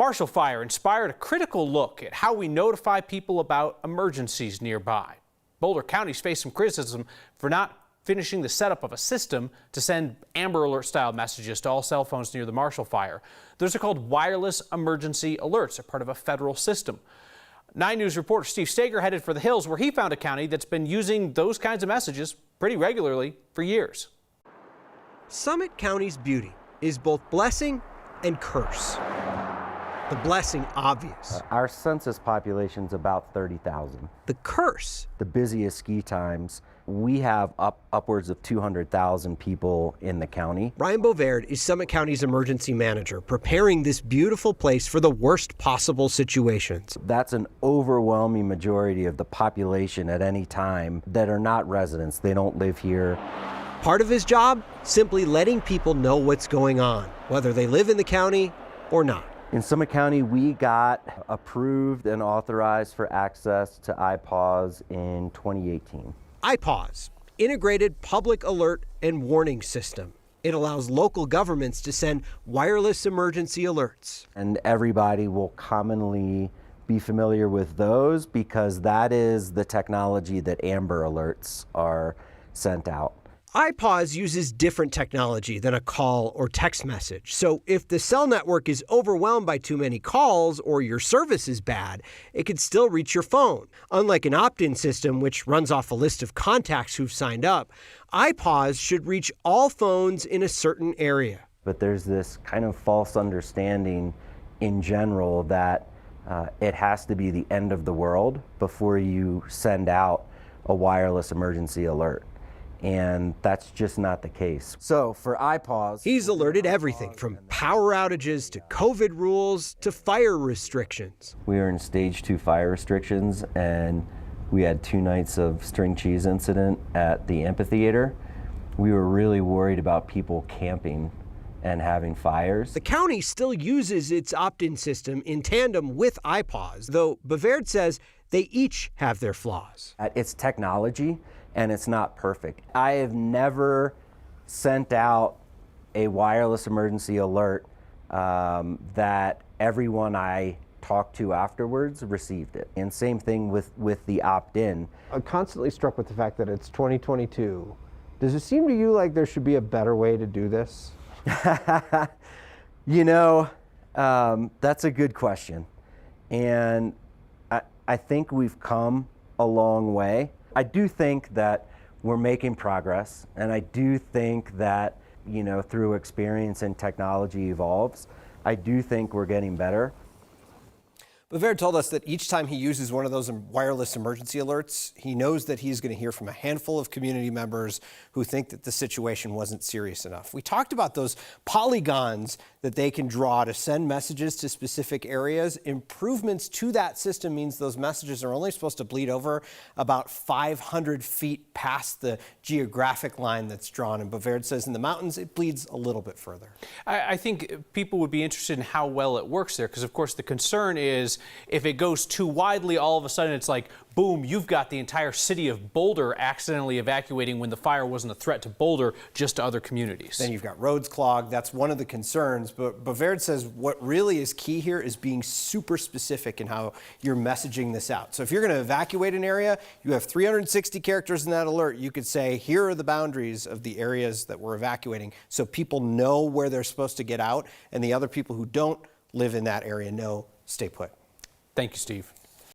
Marshall Fire inspired a critical look at how we notify people about emergencies nearby. Boulder County's faced some criticism for not finishing the setup of a system to send Amber Alert style messages to all cell phones near the Marshall Fire. Those are called wireless emergency alerts. They're part of a federal system. 9 News reporter Steve Stager headed for the hills where he found a county that's been using those kinds of messages pretty regularly for years. Summit County's beauty is both blessing and curse. The blessing obvious. Our census population's about 30,000. The curse. The busiest ski times, we have upwards of 200,000 people in the county. Ryan Bovaird is Summit County's emergency manager, preparing this beautiful place for the worst possible situations. That's an overwhelming majority of the population at any time that are not residents. They don't live here. Part of his job, simply letting people know what's going on, whether they live in the county or not. In Summit County, we got approved and authorized for access to iPAWS in 2018. iPAWS, Integrated Public Alert and Warning System. It allows local governments to send wireless emergency alerts. And everybody will commonly be familiar with those because that is the technology that Amber Alerts are sent out. iPAWS uses different technology than a call or text message. So if the cell network is overwhelmed by too many calls or your service is bad, it can still reach your phone. Unlike an opt-in system, which runs off a list of contacts who've signed up, iPAWS should reach all phones in a certain area. But there's this kind of false understanding in general that it has to be the end of the world before you send out a wireless emergency alert. And that's just not the case. So for iPAWS, he's alerted everything from power outages to COVID rules to fire restrictions. We were in stage 2 fire restrictions and we had 2 nights of string cheese incident at the amphitheater. We were really worried about people camping and having fires. The county still uses its opt-in system in tandem with iPAWS, though Bovaird says they each have their flaws. It's technology and it's not perfect. I have never sent out a wireless emergency alert that everyone I talked to afterwards received it. And same thing with the opt-in. I'm constantly struck with the fact that it's 2022. Does it seem to you like there should be a better way to do this? You know, that's a good question. And I think we've come a long way. I do think that we're making progress, and I do think that, you know, through experience and technology evolves, I do think we're getting better. Bovaird told us that each time he uses one of those wireless emergency alerts, he knows that he's going to hear from a handful of community members who think that the situation wasn't serious enough. We talked about those polygons that they can draw to send messages to specific areas. Improvements to that system means those messages are only supposed to bleed over about 500 feet past the geographic line that's drawn. And Bovaird says in the mountains, it bleeds a little bit further. I think people would be interested in how well it works there, because of course the concern is if it goes too widely, all of a sudden it's like, boom, you've got the entire city of Boulder accidentally evacuating when the fire wasn't a threat to Boulder, just to other communities. Then you've got roads clogged. That's one of the concerns. But Bovaird says what really is key here is being super specific in how you're messaging this out. So if you're going to evacuate an area, you have 360 characters in that alert. You could say, here are the boundaries of the areas that we're evacuating, so people know where they're supposed to get out, and the other people who don't live in that area know, stay put. Thank you, Steve.